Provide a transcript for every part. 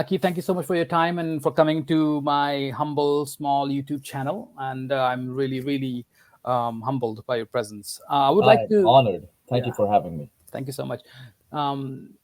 Aki, thank you so much for your time and for coming to my humble, small YouTube channel. And I'm really, really humbled by your presence. I would like I'm to, honored. Thank you yeah, for having me. thank you so much. Um,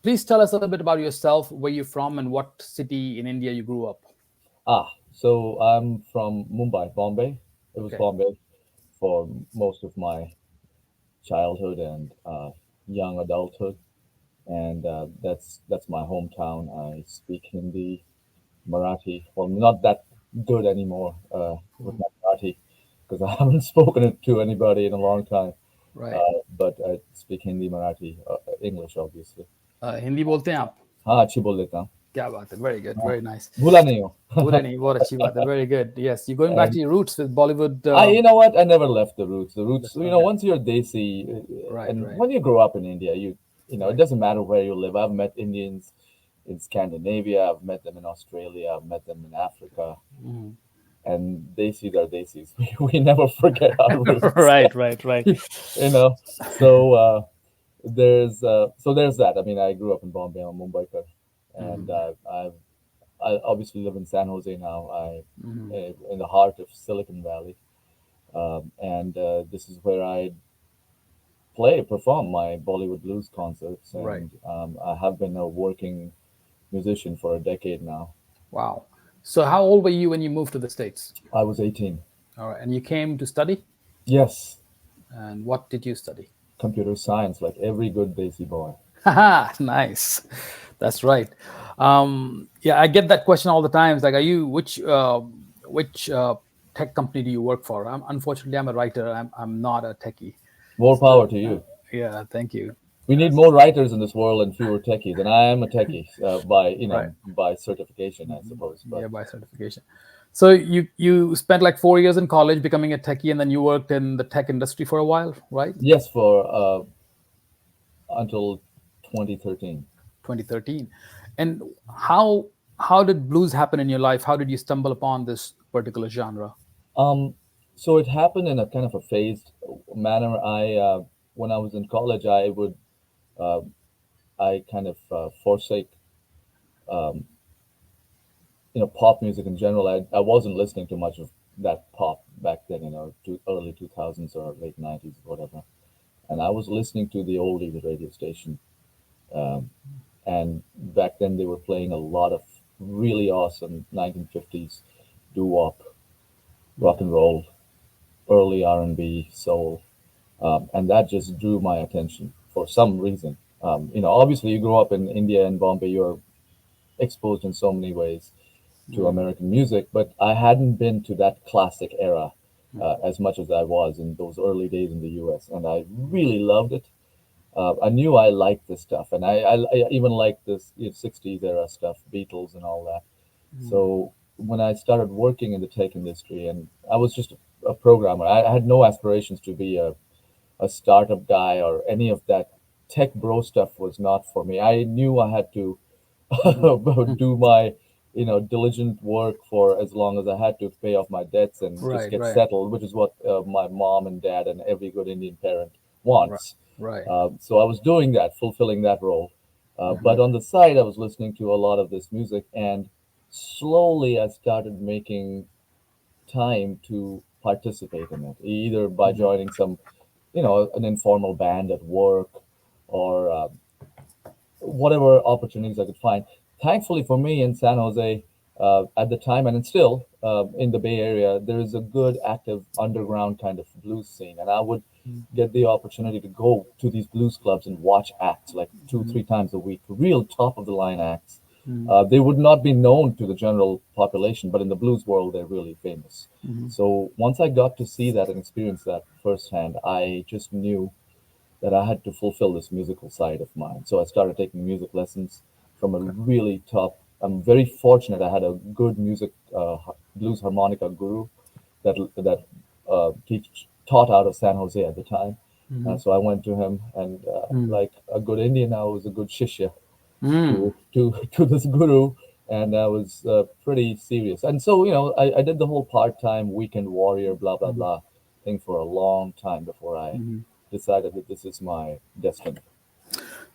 Please tell us a little bit about yourself, where you're from, and what city in India you grew up. So I'm from Mumbai, Bombay. It was Okay. Bombay for most of my childhood and young adulthood, and that's my hometown. I speak Hindi, Marathi. Well, not that good anymore with my Marathi because I haven't spoken it to anybody in a long time. Right. But I speak Hindi, Marathi, English, obviously. Hindi बोलते हैं आप? हाँ अच्छी बोल लेता हूँ. क्या बात है, very good, very nice. भूला नहीं पूरे हो. नहीं, बहुत अच्छी बात है, very good. Yes, you're going back And to your roots with Bollywood. you know what? I never left the roots. The roots, Okay. once you're Desi, Right, and right, when you grow up in India, it right. doesn't matter where you live. I've met Indians in Scandinavia. I've met them in Australia. I've met them in Africa. Mhm. And Desis are Desis. We never forget our roots. Right, right, right. you know. So there's that. I mean, I grew up in Bombay. I'm a Mumbaikar, and Mhm, I obviously live in San Jose now. mhm. In the heart of Silicon Valley, and this is where I perform my Bollywood blues concerts, Right. and I have been a working musician for a decade now. Wow. So how old were you when you moved to the States? I was 18. All right. And you came to study? Yes, And what did you study? computer science, like every good Desi boy. Haha, nice. That's right. Yeah, I get that question all the time. It's like, are you which tech company do you work for? Unfortunately, I'm a writer. I'm not a techie. More So power to you. yeah, thank you. We need more writers in this world and fewer techies, and I am a techie by Right. by certification, I suppose. But Yeah, by certification. So you spent like 4 years in college becoming a techie, and then you worked in the tech industry for a while, right? yes, for until 2013. 2013. And how how did blues happen in your life? How did you stumble upon this particular genre? Um, so it happened in a kind of a phased manner. When I was in college, uh, I kind of forsake, um, pop music in general. I wasn't listening to much of that pop back then, early 2000s or late 90s, whatever. And I was listening to the oldies radio station. Um, and back then they were playing a lot of really awesome 1950s doo-wop, rock and roll, early R&B, soul, and that just drew my attention for some reason. Obviously, you grow up in India and Bombay, you're exposed in so many ways to Mm, American music, but I hadn't been to that classic era as much as I was in those early days in the U.S., and I really loved it. I knew I liked this stuff, and I even liked this 60s era stuff, Beatles and all that. mm, So when I started working in the tech industry, and I was just a programmer, I had no aspirations to be a startup guy or any of that. Tech bro stuff was not for me. I knew I had to mm. do my diligent work for as long as I had to pay off my debts and just Right, get right, settled, which is what my mom and dad and every good Indian parent right, wants. right. So I was doing that, fulfilling that role. Mhm, But on the side, I was listening to a lot of this music, and slowly I started making time to participate in it, either by mhm. joining an informal band at work or whatever opportunities I could find. Thankfully for me in San Jose at the time, and it's still in the Bay Area, there is a good active underground kind of blues scene, and I would get the opportunity to go to these blues clubs and watch acts like two, Mhm, three times a week, real top of the line acts. mhm, They would not be known to the general population, but in the blues world, they're really famous. mhm, So once I got to see that and experience that firsthand, I just knew that I had to fulfill this musical side of mine. So I started taking music lessons from a okay. really top. I'm very fortunate. I had a good music blues harmonica guru that taught out of San Jose at the time. Mhm, So I went to him, and mm, like a good Indian, I was a good shishya mm, to this guru, and I was pretty serious. And so I did the whole part-time weekend warrior blah blah mhm, blah thing for a long time before I mhm. decided that this is my destiny.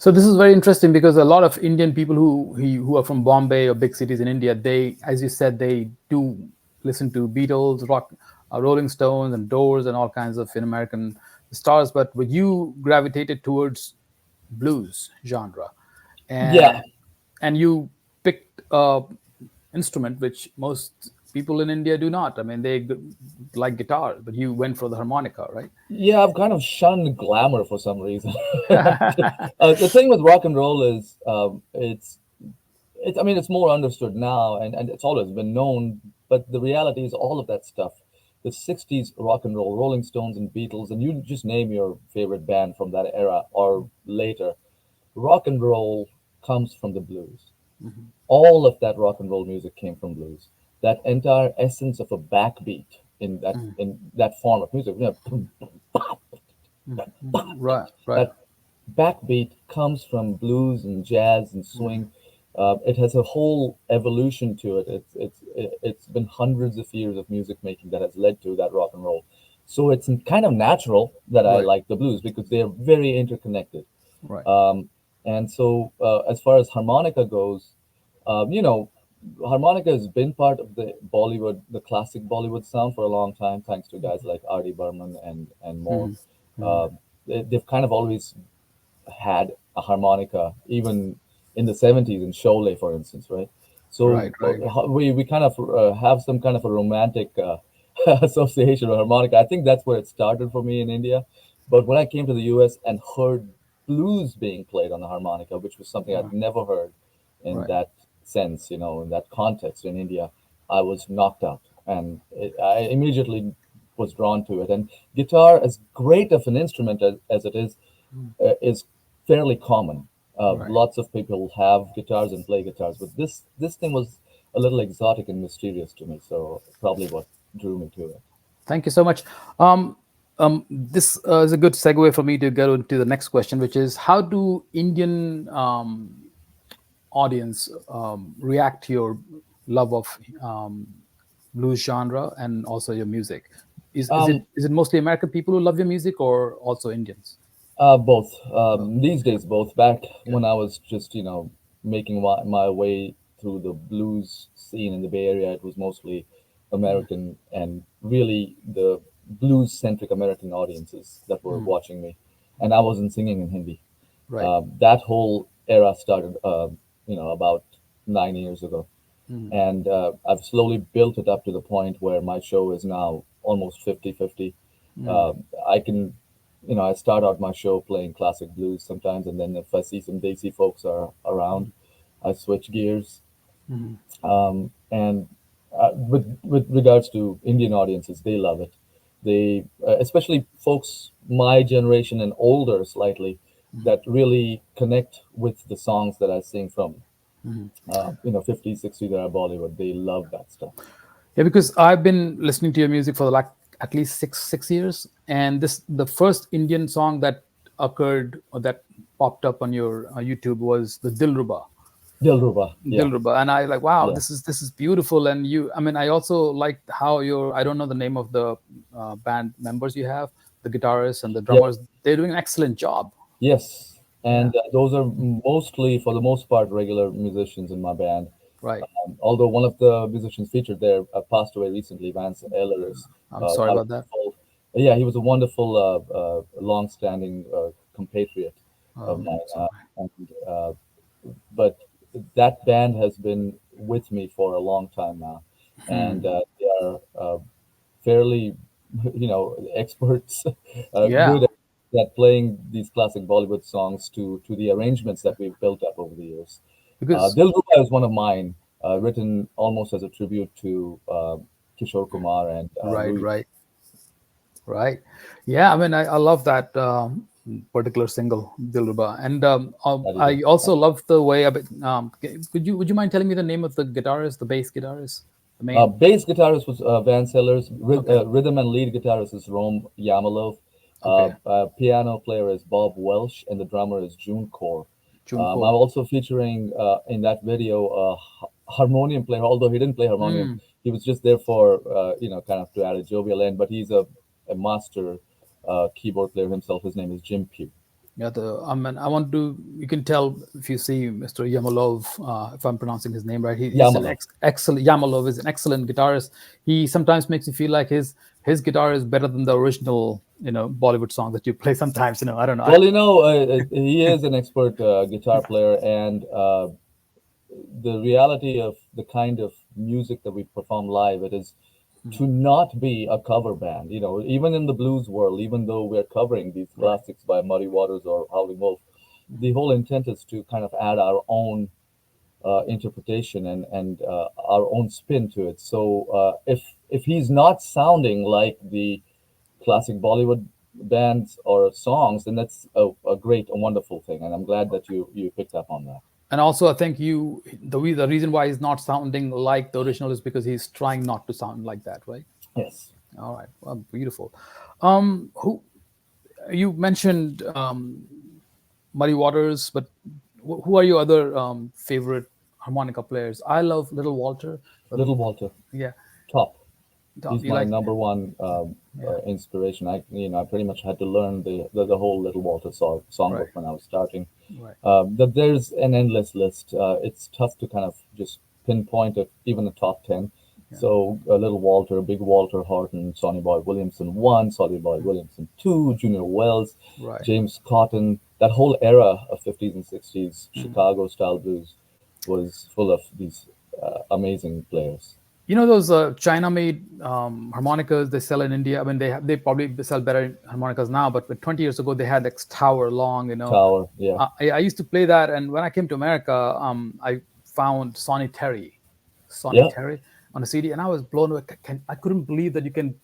So this is very interesting because a lot of Indian people who are from Bombay or big cities in India, they, as you said, they do listen to Beatles, rock, Rolling Stones, and Doors, and all kinds of American stars. But with you gravitated towards blues genre, Yeah, and you picked a instrument which most people in India do not. I mean, they like guitar, but you went for the harmonica, right? yeah, I've kind of shunned glamour for some reason. The thing with rock and roll is it's I mean it's more understood now, and it's always been known. But the reality is all of that stuff, the '60s rock and roll, Rolling Stones and Beatles, and you just name your favorite band from that era or later. Rock and roll comes from the blues. All of that rock and roll music came from blues. That entire essence of a backbeat in that form of music, Right, right, that backbeat comes from blues and jazz and swing. It has a whole evolution to it. It's been hundreds of years of music making that has led to that rock and roll. So it's kind of natural that I right, like the blues because they're very interconnected. right. And so, as far as harmonica goes, you know, harmonica has been part of the Bollywood, the classic Bollywood sound for a long time, thanks to guys like R.D. Burman and more. Uh, they've kind of always had a harmonica, even in the '70s in Sholay, for instance, right? So Right, right. we kind of have some kind of a romantic association with harmonica. I think that's where it started for me in India. But when I came to the US and heard blues being played on the harmonica, which was something I'd never heard in Right. that sense, you know, in that context in India, I was knocked out. And I immediately was drawn to it. And guitar, as great of an instrument as it is fairly common. Right. Lots of people have guitars and play guitars, but this thing was a little exotic and mysterious to me. So probably what drew me to it. Thank you so much. This is a good segue for me to go into the next question, which is how do Indian audience react to your love of blues genre and also your music? Um, Is it mostly American people who love your music, or also Indians? Both. Both. These Okay. days, both. Back Okay. when I was just, making my way through the blues scene in the Bay Area, it was mostly American and really the blues-centric American audiences that were watching me. And I wasn't singing in Hindi. Right. That whole era started, about 9 years ago. And I've slowly built it up to the point where my show is now almost 50-50. I can, I start out my show playing classic blues sometimes, and then if I see some Desi folks are around, I switch gears. And with regards to Indian audiences, they love it. They, especially folks my generation and older slightly, that really connect with the songs that I sing from 50s, 60s era Bollywood. They love that stuff. Yeah, because I've been listening to your music for like at least six years, and this the first Indian song that occurred or that popped up on your YouTube was the Dilruba. Dilruba, yeah, Dilruba, and I like, wow, yeah, this is beautiful. And you, I mean, I also liked how your, I don't know the name of the band members you have, the guitarists and the yep, drummers. They're doing an excellent job. yes. Yeah. And those are mostly, for the most part, regular musicians in my band. Right. Although one of the musicians featured there passed away recently, Vance Ehlers, I'm sorry our about that. default. Yeah, he was a wonderful, long-standing compatriot of I'm mine. sorry. But that band has been with me for a long time now, and they are fairly, experts, Yeah, good at playing these classic Bollywood songs to the arrangements that we've built up over the years. because Dilruba is one of mine, written almost as a tribute to Kishore Kumar and right, Louis. right. Right. Yeah. I mean, I love that particular single, Dilruba, and That he did. I also love the way. Would you mind telling me the name of the guitarist, the bass guitarist, the main? Bass guitarist was Van Sellers. Okay. Rhythm and lead guitarist is Rome Yamalov. Okay. Piano player is Bob Welsh, and the drummer is June Core. I'm Junko. also featuring in that video a harmonium player, although he didn't play harmonium. Mm, He was just there for, kind of to add a jovial end, but he's a master keyboard player himself. His name is Jim Pugh. Yeah, I mean, I want to. You can tell if you see Mr. Yamalov, if I'm pronouncing his name right. He's an Yamala. excellent. Yamalov is an excellent guitarist. He sometimes makes you feel like his guitar is better than the original, Bollywood song that you play. Sometimes, I don't know. Well, he is an expert guitar player, and the reality of the kind of music that we perform live, it is to not be a cover band. Even in the blues world, even though we're covering these Right. classics by Muddy Waters or Howling Wolf, the whole intent is to kind of add our own interpretation and our own spin to it. So if he's not sounding like the classic Bollywood bands or songs, then that's a great, a wonderful thing. And I'm glad that you picked up on that. And also, I think the reason why he's not sounding like the original is because he's trying not to sound like that, right? Yes. All right. Well, beautiful. Who you mentioned Muddy Waters, but who are your other favorite harmonica players? I love Little Walter, but Little Walter, yeah, top. Tom, He's you my like, number one yeah, inspiration. I pretty much had to learn the whole Little Walter songbook right, when I was starting. right, There's an endless list. It's tough to kind of just pinpoint even the top 10. yeah, So Little Walter, Big Walter Horton, Sonny Boy Williamson 1, Sonny Boy Williamson 2, Junior Wells, right. James Cotton. That whole era of 50s and 60s Chicago style blues was full of these amazing players. You know those China-made harmonicas they sell in India. I mean, they probably sell better harmonicas now, but 20 years ago they had like tower long. Tower, yeah. I used to play that, and when I came to America, I found Sonny Yeah, Terry on a CD, and I was blown away. I couldn't believe that you can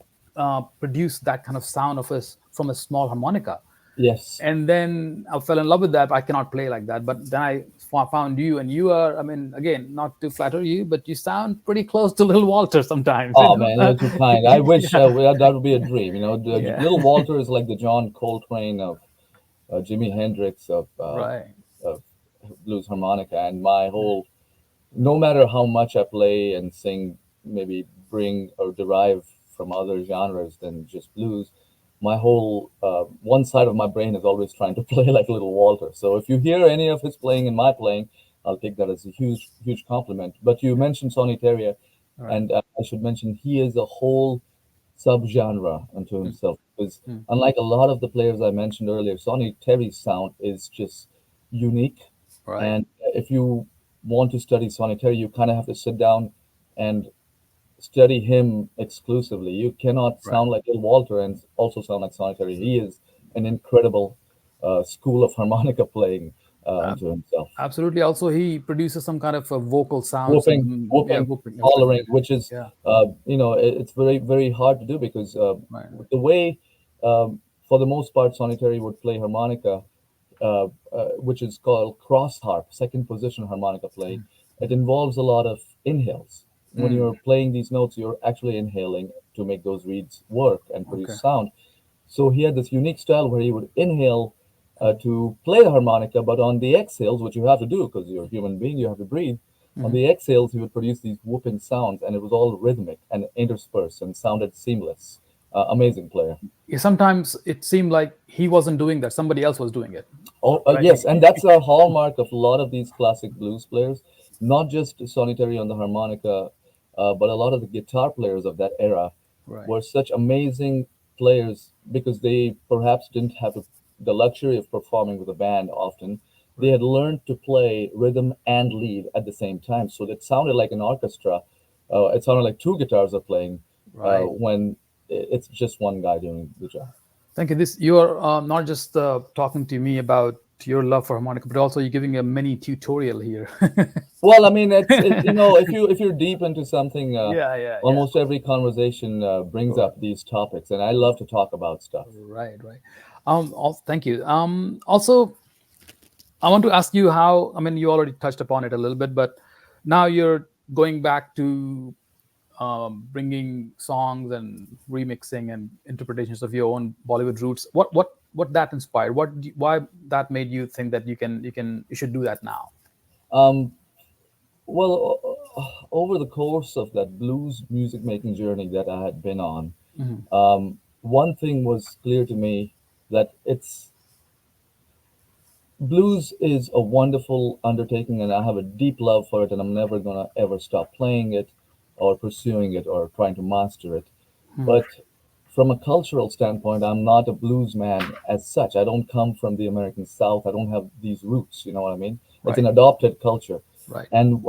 produce that kind of sound from a small harmonica. yes. And then I fell in love with that. I cannot play like that, but then I found you, and you are. I mean, again, not to flatter you, but you sound pretty close to Little Walter sometimes. Oh man, you're too kind. I wish Yeah, that would be a dream. yeah, Little Walter is like the John Coltrane of Jimi Hendrix right, of blues harmonica, and my whole, no matter how much I play and sing, maybe bring or derive from other genres than just blues, my whole one side of my brain is always trying to play like Little Walter. So if you hear any of his playing in my playing, I'll take that as a huge, huge compliment. But you mentioned Sonny Terry, all right, and I should mention he is a whole subgenre unto himself. Because unlike a lot of the players I mentioned earlier, Sonny Terry's sound is just unique. right, And if you want to study Sonny Terry, you kind of have to sit down and study him exclusively. You cannot right. sound like Bill Walter and also sound like Sonny Terry. He is an incredible school of harmonica playing Uh, unto himself. Absolutely. Also, he produces some kind of vocal sounds Whooping, and yeah, whooping, whooping aspect. hollering, which is, Yeah, it's very, very hard to do because right, the way, for the most part, Sonny Terry would play harmonica, which is called cross harp, second position harmonica playing. It involves a lot of inhales. When mm, you're playing these notes, you're actually inhaling to make those reeds work and okay, produce sound. So he had this unique style where he would inhale to play the harmonica, but on the exhales, which you have to do because you're a human being, you have to breathe. On the exhales, he would produce these whooping sounds, and it was all rhythmic and interspersed and sounded seamless. Amazing player. yeah, sometimes it seemed like he wasn't doing that; somebody else was doing it. Oh, Right. yes, and that's a hallmark of a lot of these classic blues players, not just Sonny Terry on the harmonica, but a lot of the guitar players of that era Right. were such amazing players because they perhaps didn't have the luxury of performing with a band often. They Right. had learned to play rhythm and lead at the same time, so it sounded like an orchestra. It sounded like two guitars are playing Right. when it's just one guy doing the job. Thank you. This you are not just talking to me about your love for harmonica, but also you're giving a mini tutorial here. Well, I mean, if you're deep into something, Yeah, yeah, yeah. almost every conversation brings Right, up these topics, and I love to talk about stuff. right, right. Thank you. Also, I want to ask you how. I mean, you already touched upon it a little bit, but now you're going back to bringing songs and remixing and interpretations of your own Bollywood roots. What that inspired? Why that made you think that you should do that now? Um, well, over the course of that blues music making journey that I had been on, one thing was clear to me that Blues is a wonderful undertaking, and I have a deep love for it, and I'm never gonna ever stop playing it, or pursuing it, or trying to master it. But from a cultural standpoint, I'm not a blues man as such. I don't come from the American South. I don't have these roots. You know what I mean? It's an Right. adopted culture, Right. and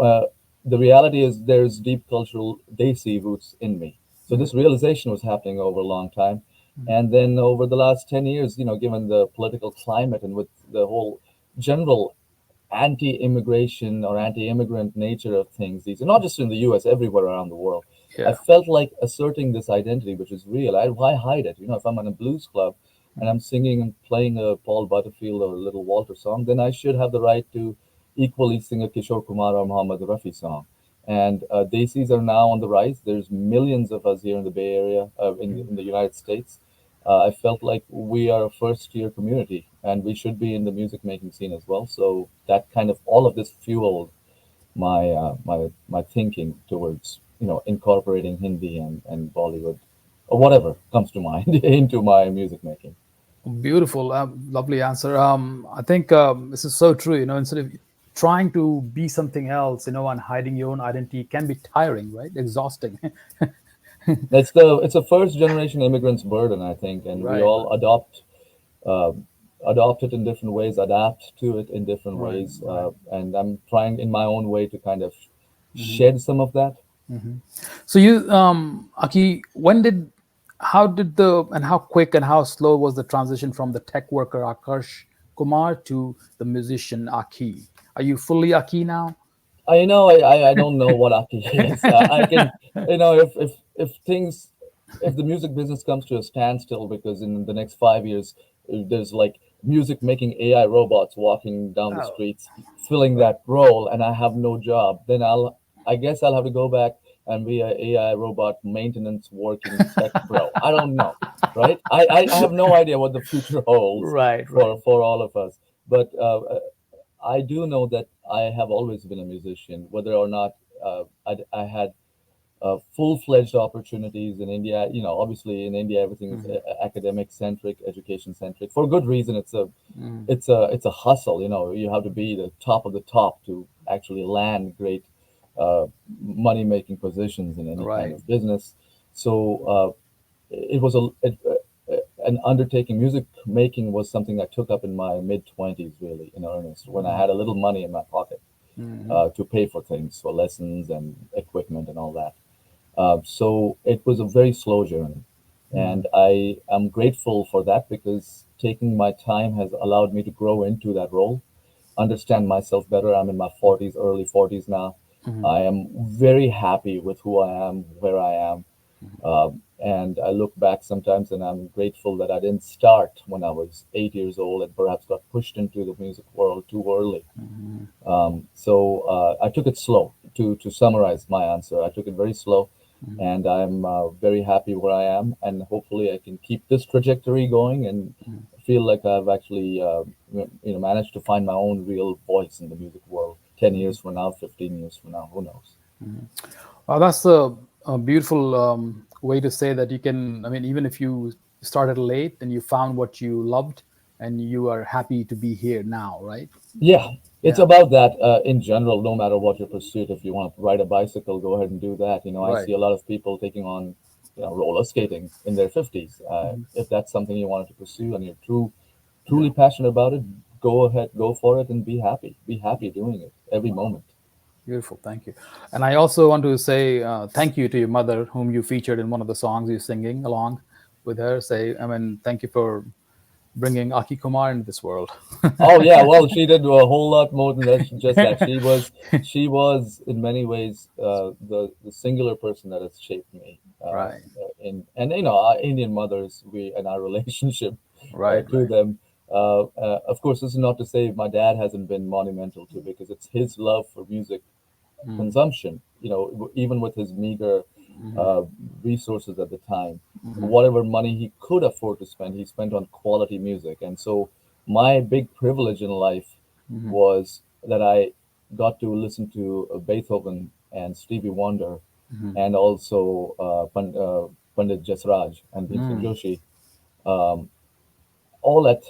the reality is there's deep cultural Desi roots in me. So this realization was happening over a long time, and then over the last 10 years, given the political climate and with the whole general anti-immigration or anti-immigrant nature of things, these not just in the U.S., everywhere around the world. I Yeah. felt like asserting this identity, which is real. Why hide it? If I'm in a blues club and I'm singing and playing a Paul Butterfield or a Little Walter song, then I should have the right to equally sing a Kishore Kumar or Muhammad Rafi song. And Desis are now on the rise. There's millions of us here in the Bay Area, in the United States. I felt like we are a first year community and we should be in the music making scene as well. So that kind of all of this fueled my thinking towards incorporating Hindi and Bollywood or whatever comes to mind into my music making. Beautiful, lovely answer. I think this is so true. Instead of trying to be something else, and hiding your own identity can be tiring, right? Exhausting. It's a first generation immigrant's burden, I think, and we Right. all uh, adopt it in different ways, adapt to it in different Right. ways, Right. and I'm trying in my own way to kind of shed some of that. So you, Aki, how did and how quick and how slow was the transition from the tech worker Akash Kumar to the musician Aki? Are you fully Aki now? I don't know what Aki is. I can, if things, if the music business comes to a standstill because in the next 5 years there's like music making AI robots walking down the Oh, streets filling right. that role, and I have no job, then I guess I'll have to go back and be a AI robot maintenance working tech bro. I don't know, right? I have no idea what the future holds Right. Right. for all of us, but I do know that I have always been a musician, whether or not I had full-fledged opportunities in India. Obviously in India everything is academic centric, education centric. For good reason. It's a hustle. You have to be the top of the top to actually land great money-making positions in any kind Right. of business. So it was an undertaking. Music making was something I took up in my mid 20s, really, in earnest, when I had a little money in my pocket to pay for things, for lessons and equipment and all that. So it was a very slow journey. And I am grateful for that because taking my time has allowed me to grow into that role, understand myself better. I'm in my 40s, early 40s now. I am very happy with who I am, where I am. And I look back sometimes and I'm grateful that I didn't start when I was 8 years old and perhaps got pushed into the music world too early. So I took it slow. To summarize my answer, I took it very slow, and I'm very happy where I am, and hopefully I can keep this trajectory going and feel like I've actually managed to find my own real voice in the music world. 10 years from now, 15 years from now, who knows? Well, that's a beautiful way to say that you can. I mean, even if you started late and you found what you loved, and you are happy to be here now, right? Yeah, it's Yeah. about that in general. No matter what your pursuit, if you want to ride a bicycle, go ahead and do that. I Right. see a lot of people taking on roller skating in their 50s. If that's something you wanted to pursue and you're Yeah. truly passionate about it, go ahead, go for it, and be happy. Be happy doing it every moment. Beautiful. Thank you. And I also want to say thank you to your mother, whom you featured in one of the songs you're singing along with her. Say, I mean, thank you for bringing Aki Kumar into this world. Oh yeah, well, she did a whole lot more than that. Just that she was in many ways the singular person that has shaped me. Right. In and our Indian mothers, we and our relationship Right. to Right. them. Of course, this is not to say my dad hasn't been monumental too, because it's his love for music consumption. Even with his meager uh, resources at the time, whatever money he could afford to spend, he spent on quality music. And so, my big privilege in life was that I got to listen to Beethoven and Stevie Wonder, and also Pandit Jasraj and Bhimsen Joshi, all at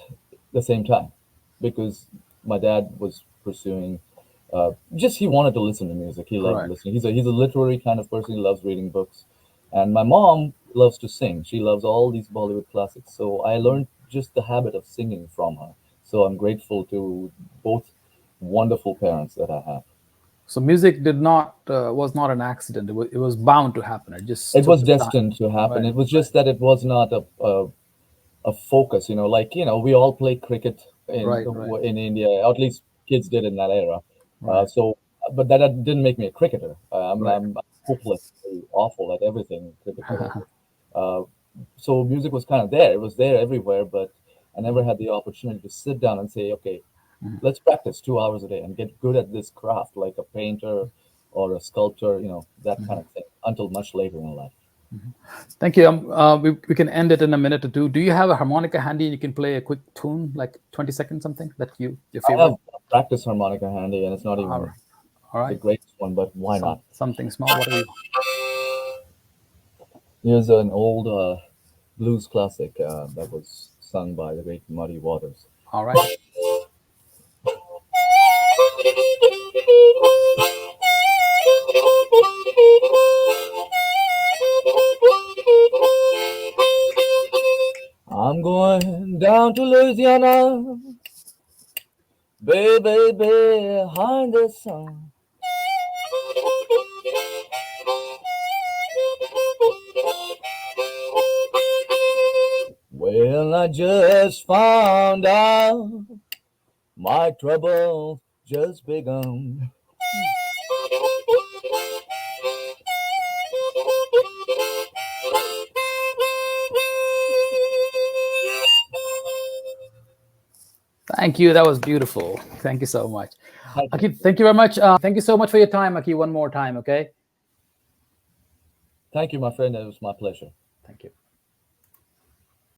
the same time, because my dad was pursuing. Just he wanted to listen to music. He loved Right. listening. He's a literary kind of person. He loves reading books, and my mom loves to sing. She loves all these Bollywood classics. So I learned just the habit of singing from her. So I'm grateful to both wonderful parents that I have. So music did not was not an accident. It was bound to happen. It just It took was its time. destined to happen. Right. It was just that it was not a focus. Like we all play cricket Right. Right. in India, or at least kids did in that era. Right. So, but that didn't make me a cricketer. Right. I'm hopelessly awful at everything cricket related. Uh, so music was kind of there. It was there everywhere, but I never had the opportunity to sit down and say, okay, let's practice 2 hours a day and get good at this craft, like a painter or a sculptor, that kind of thing, until much later in life. Thank you. We can end it in a minute or two. Do you have a harmonica handy? You can play a quick tune, like 20 seconds, something that your I have favorite. a practice harmonica handy, and it's not All even right. All the right. greatest one, but why not? Something small. Whatever you. Here's an old blues classic that was sung by the great Muddy Waters. All right. I'm going down to Louisiana, baby, behind the sun. Well, I just found out my trouble just begun. Thank you. That was beautiful. Thank you so much, Thank you. Aki. Thank you very much. Thank you so much for your time, Aki. One more time, okay? Thank you, my friend. It was my pleasure.